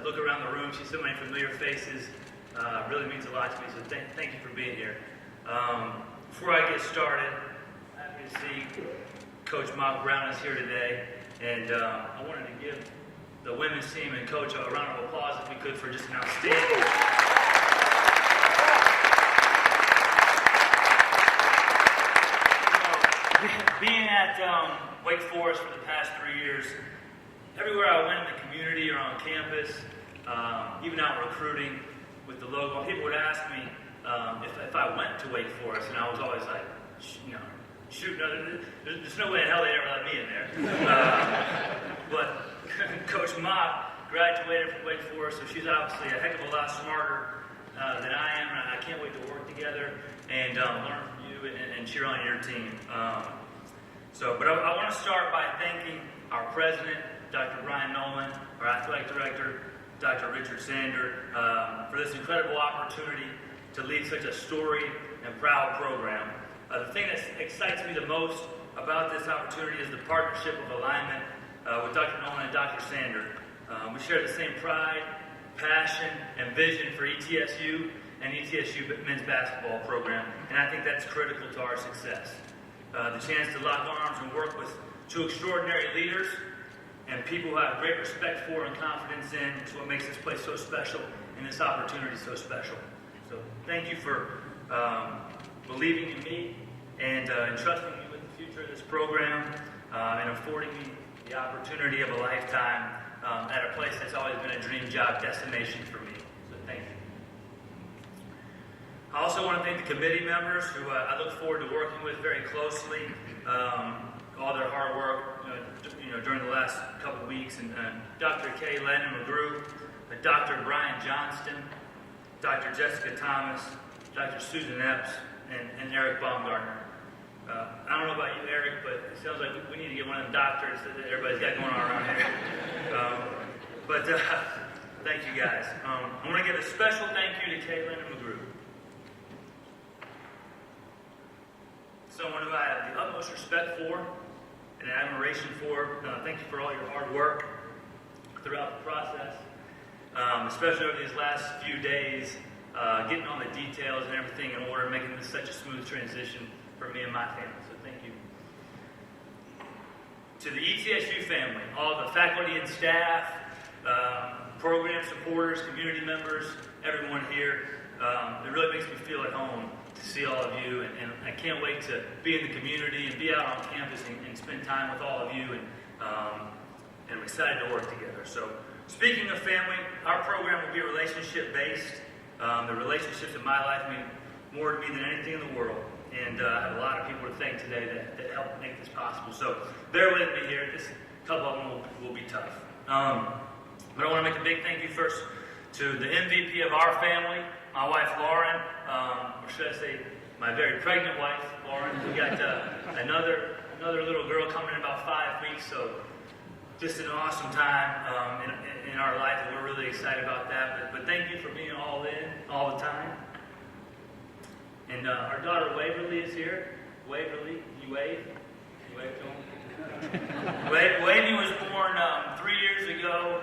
look around the room, see so many familiar faces. Really means a lot to me, so thank you for being here. Before I get started, happy to see Coach March is here today, and I wanted to give the women's team and Coach a round of applause, if we could, for just an outstanding. Being at Wake Forest for the past 3 years, everywhere I went in the community or on campus, even out recruiting with the logo, people would ask me if I went to Wake Forest, and I was always like, shoot, no, there's no way in hell they'd ever let me in there. But Coach March graduated from Wake Forest, so she's obviously a heck of a lot smarter than I am, and I can't wait to work together and learn from you and cheer on your team. But I want to start by thanking our president, Dr. Brian Nolan, our athletic director, Dr. Richard Sander, for this incredible opportunity to lead such a storied and proud program. The thing that excites me the most about this opportunity is the partnership of alignment with Dr. Nolan and Dr. Sander. We share the same pride, passion, and vision for ETSU and ETSU men's basketball program, and I think that's critical to our success. The chance to lock arms and work with two extraordinary leaders and people who have great respect for and confidence in is what makes this place so special and this opportunity so special. So thank you for believing in me and entrusting me with the future of this program and affording me the opportunity of a lifetime at a place that's always been a dream job destination for me. So thank you. I also want to thank the committee members who I look forward to working with very closely. All their hard work during the last couple weeks, and Dr. Kay Lennon McGrew, Dr. Brian Johnston, Dr. Jessica Thomas, Dr. Susan Epps, and Eric Baumgartner. I don't know about you, Eric, but it sounds like we need to get one of the doctors that everybody's got going on around here. Thank you guys. I want to give a special thank you to Kay Lennon McGrew. Someone who I have the utmost respect for and admiration for. Thank you for all your hard work throughout the process, especially over these last few days, getting all the details and everything in order, making this such a smooth transition for me and my family. So thank you. To the ETSU family, all the faculty and staff, program supporters, community members, everyone here, it really makes me feel at home to see all of you, and I can't wait to be in the community and be out on campus and spend time with all of you, and I'm excited to work together. So, speaking of family, our program will be relationship-based. The relationships in my life mean more to me than anything in the world, and I have a lot of people to thank today that helped make this possible. So, bear with me here. A couple of them will be tough. But I want to make a big thank you first to the MVP of our family, my wife Lauren, or should I say my very pregnant wife, Lauren. We got another little girl coming in about 5 weeks, so just an awesome time in our life, and we're really excited about that. But thank you for being all in all the time. And our daughter Waverly is here. Waverly, you wave? You wave to him? Wavy was born 3 years ago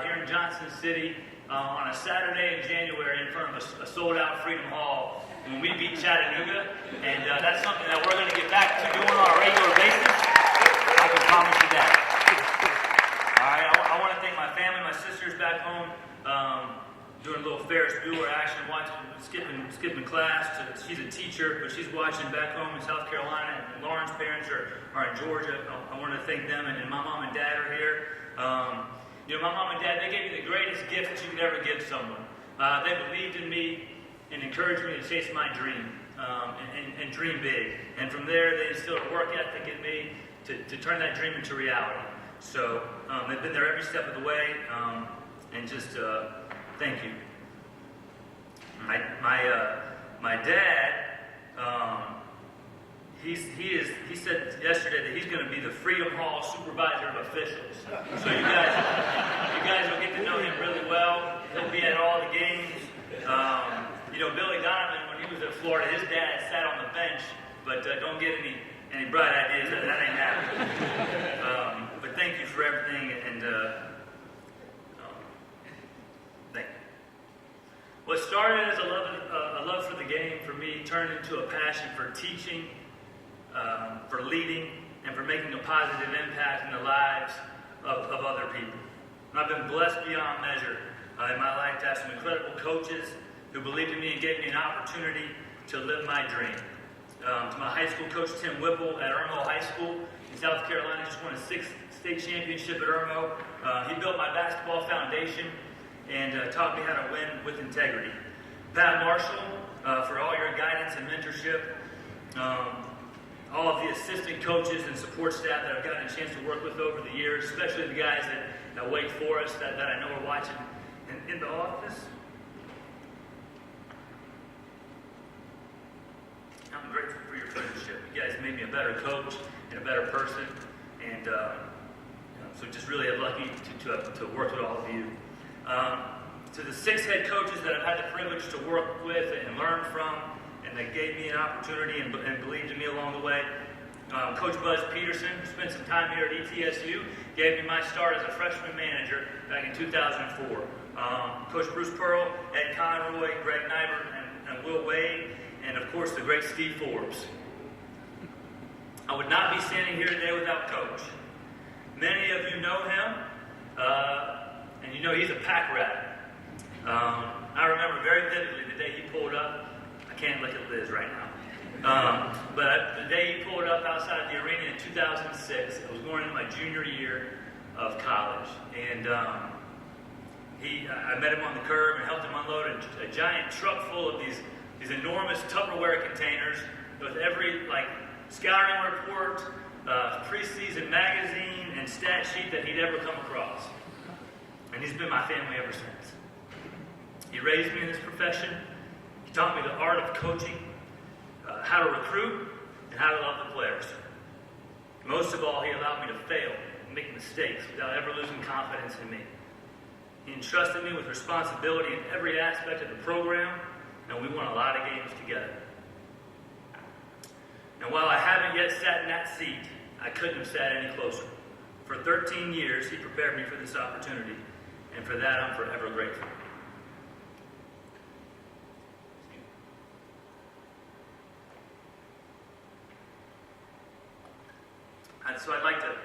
here in Johnson City. On a Saturday in January in front of a sold-out Freedom Hall when we beat Chattanooga, and that's something that we're going to get back to doing on a regular basis. I can promise you that. All right, I want to thank my family, my sisters back home, doing a little Ferris Bueller action, skipping class. She's a teacher, but she's watching back home in South Carolina, and Lauren's parents are in Georgia. I want to thank them, and my mom and dad are here. My mom and dad, they gave me the greatest gift that you could ever give someone. They believed in me and encouraged me to chase my dream and dream big. And from there, they instilled a work ethic in me to turn that dream into reality. So they've been there every step of the way, and just thank you. My dad, he said yesterday that he's going to be the Freedom Hall supervisor of officials. So you guys will get to know him really well. He'll be at all the games. Billy Donovan, when he was at Florida, his dad sat on the bench, but don't get any bright ideas. That ain't happening. But thank you for everything, and started as a love for the game for me turned into a passion for teaching, for leading, and for making a positive impact in the lives of other people. And I've been blessed beyond measure in my life to have some incredible coaches who believed in me and gave me an opportunity to live my dream. To my high school coach, Tim Whipple, at Irmo High School in South Carolina, just won a 6th state championship at Irmo. He built my basketball foundation and taught me how to win with integrity. Pat Marshall, for all your guidance and mentorship. All of the assistant coaches and support staff that I've gotten a chance to work with over the years, especially the guys at Wake Forest that I know are watching in the office. I'm grateful for your friendship. You guys made me a better coach and a better person, and so just really lucky to work with all of you. To the 6 head coaches that I've had the privilege to work with and learn from, and they gave me an opportunity and believed in me along the way. Coach Buzz Peterson, who spent some time here at ETSU, gave me my start as a freshman manager back in 2004. Coach Bruce Pearl, Ed Conroy, Greg Nybert, and Will Wade, and of course the great Steve Forbes. I would not be standing here today without Coach. Many of you know him, and you know he's a pack rat. I remember very vividly the day he pulled up. I can't look at Liz right now. But the day he pulled up outside the arena in 2006, I was going into my junior year of college. And I met him on the curb and helped him unload a giant truck full of these enormous Tupperware containers with every scouting report, preseason magazine, and stat sheet that he'd ever come across. And he's been my family ever since. He raised me in this profession. He taught me the art of coaching, how to recruit, and how to love the players. Most of all, he allowed me to fail and make mistakes without ever losing confidence in me. He entrusted me with responsibility in every aspect of the program, and we won a lot of games together. And while I haven't yet sat in that seat, I couldn't have sat any closer. For 13 years, he prepared me for this opportunity, and for that, I'm forever grateful. And so I'd like to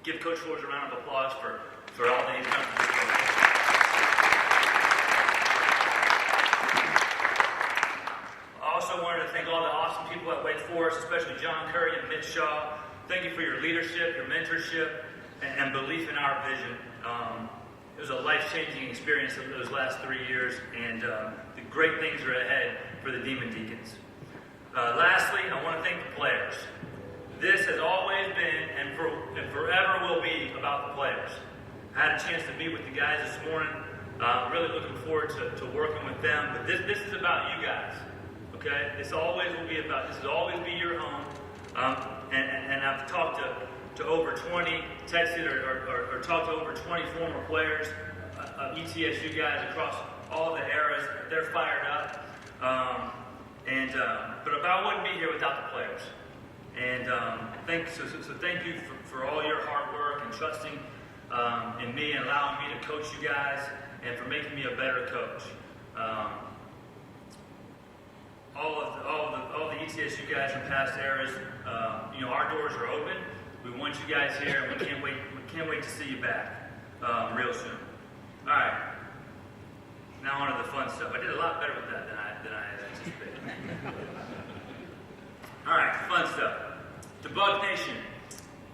give Coach Forbes a round of applause for all that he's done for this program. I also wanted to thank all the awesome people at Wake Forest, especially John Curry and Mitch Shaw. Thank you for your leadership, your mentorship, and belief in our vision. It was a life-changing experience of those last 3 years, and the great things are ahead for the Demon Deacons. Lastly, I want to thank the players. This has always been and forever will be about the players. I had a chance to meet with the guys this morning. Really looking forward to working with them. But this is about you guys. Okay? This will always be your home. And I've talked to over 20, texted or talked to over 20 former players, ETSU guys across all the eras. They're fired up. But I wouldn't be here without the players. And thank you for all your hard work and trusting in me and allowing me to coach you guys and for making me a better coach. All the ETSU guys from past eras, our doors are open. We want you guys here, and we can't wait to see you back real soon. All right. Now on to the fun stuff. I did a lot better with that than I had anticipated. All right, fun stuff. To Bug Nation,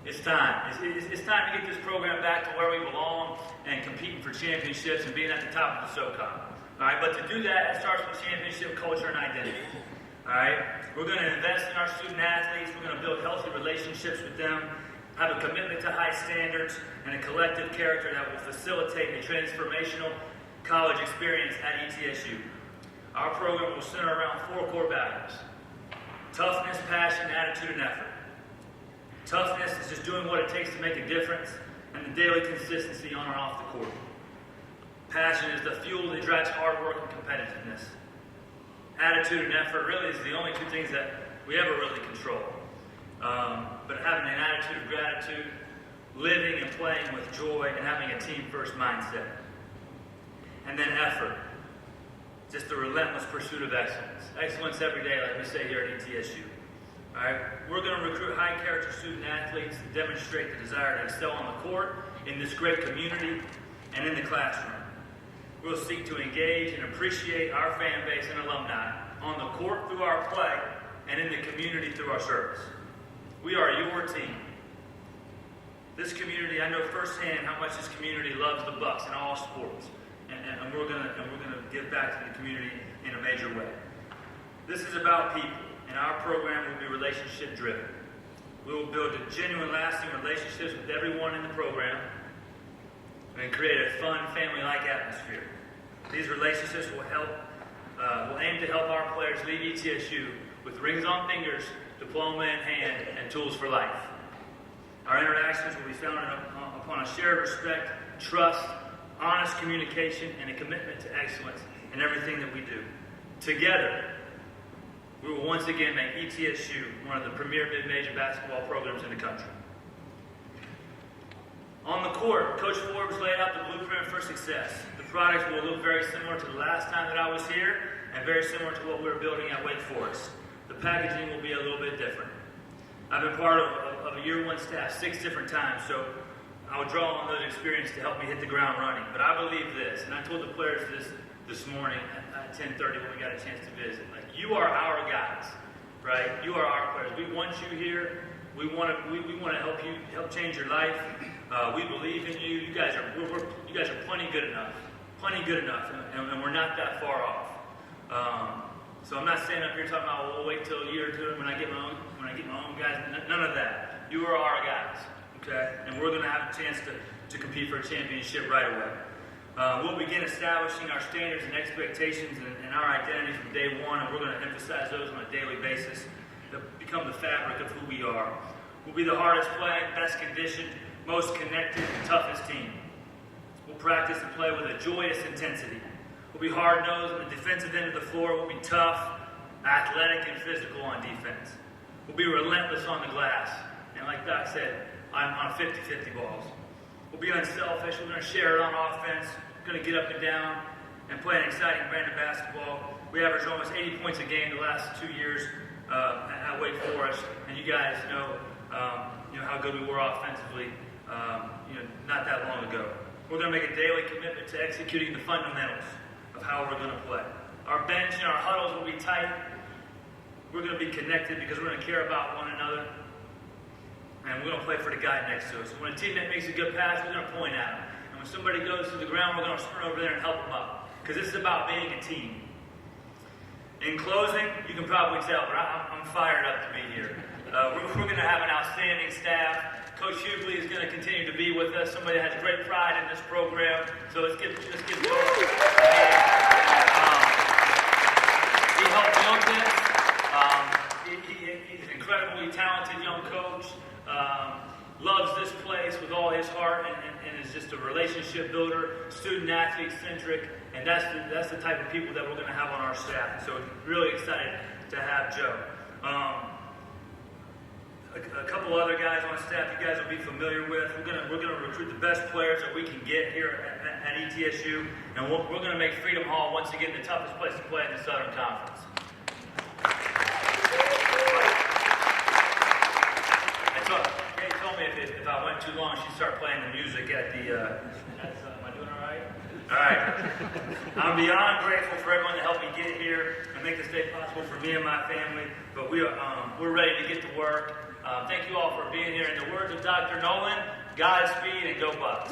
it's time. It's time to get this program back to where we belong and competing for championships and being at the top of the SoCon. All right, but to do that, it starts with championship culture and identity. All right, we're going to invest in our student athletes. We're going to build healthy relationships with them, have a commitment to high standards, and a collective character that will facilitate a transformational college experience at ETSU. Our program will center around 4 core values: toughness, passion, attitude, and effort. Toughness is just doing what it takes to make a difference, and the daily consistency on or off the court. Passion is the fuel that drives hard work and competitiveness. Attitude and effort really is the only 2 things that we ever really control. But having an attitude of gratitude, living and playing with joy, and having a team-first mindset. And then effort. just the relentless pursuit of excellence. Excellence every day, like we say here at ETSU. All right, we're going to recruit high-character student athletes to demonstrate the desire to excel on the court, in this great community, and in the classroom. We'll seek to engage and appreciate our fan base and alumni on the court through our play and in the community through our service. We are your team. This community, I know firsthand how much this community loves the Bucks in all sports, and we're going to give back to the community in a major way. This is about people, and our program will be relationship driven. We will build genuine, lasting relationships with everyone in the program and create a fun, family-like atmosphere. These relationships will aim to help our players leave ETSU with rings on fingers, diploma in hand, and tools for life. Our interactions will be founded upon a shared respect, trust, honest communication, and a commitment to excellence in everything that we do. Together, we will once again make ETSU one of the premier mid-major basketball programs in the country. On the court, Coach Forbes laid out the blueprint for success. The product will look very similar to the last time that I was here and very similar to what we're building at Wake Forest. The packaging will be a little bit different. I've been part of a year one staff 6 different times, so I'll draw on those experiences to help me hit the ground running. But I believe this, and I told the players this morning at 10:30 when we got a chance to visit. Like, you are our guys, right? You are our players. We want you here. We want to help change your life. We believe in you. You guys are plenty good enough, and we're not that far off. So I'm not standing up here talking about, we'll wait till a year or two when I get my own guys. None of that. You are our guys, okay? And we're going to have a chance to compete for a championship right away. We'll begin establishing our standards and expectations and our identity from day one, and we're going to emphasize those on a daily basis to become the fabric of who we are. We'll be the hardest playing, best conditioned, most connected, and toughest team. We'll practice and play with a joyous intensity. We'll be hard-nosed on the defensive end of the floor. We'll be tough, athletic, and physical on defense. We'll be relentless on the glass. And like Doc said, I'm on 50-50 balls. We'll be unselfish. We're going to share it on offense. We're going to get up and down and play an exciting brand of basketball. We averaged almost 80 points a game the last 2 years at Wake Forest. And you guys know how good we were offensively not that long ago. We're going to make a daily commitment to executing the fundamentals of how we're going to play. Our bench and our huddles will be tight. We're going to be connected because we're going to care about one another. And we're going to play for the guy next to us. When a teammate makes a good pass, we're going to point at him. And when somebody goes to the ground, we're going to sprint over there and help them up. Because this is about being a team. In closing, you can probably tell, but I'm fired up to be here. We're going to have an outstanding staff. Coach Hughley is going to continue to be with us. Somebody that has great pride in this program. So let's give Coach. He helped build this. He's an incredibly talented young coach. Loves this place with all his heart and is just a relationship builder, student-athlete centric, and that's the type of people that we're going to have on our staff. So really excited to have Joe. A couple other guys on staff you guys will be familiar with. We're going to recruit the best players that we can get here at ETSU, and we're going to make Freedom Hall once again the toughest place to play in the Southern Conference. Kay told me if I went too long, she'd start playing the music at the. Am I doing all right? All right. I'm beyond grateful for everyone that helped me get here and make this day possible for me and my family. But we're ready to get to work. Thank you all for being here. In the words of Dr. Nolan, Godspeed and go Bucks.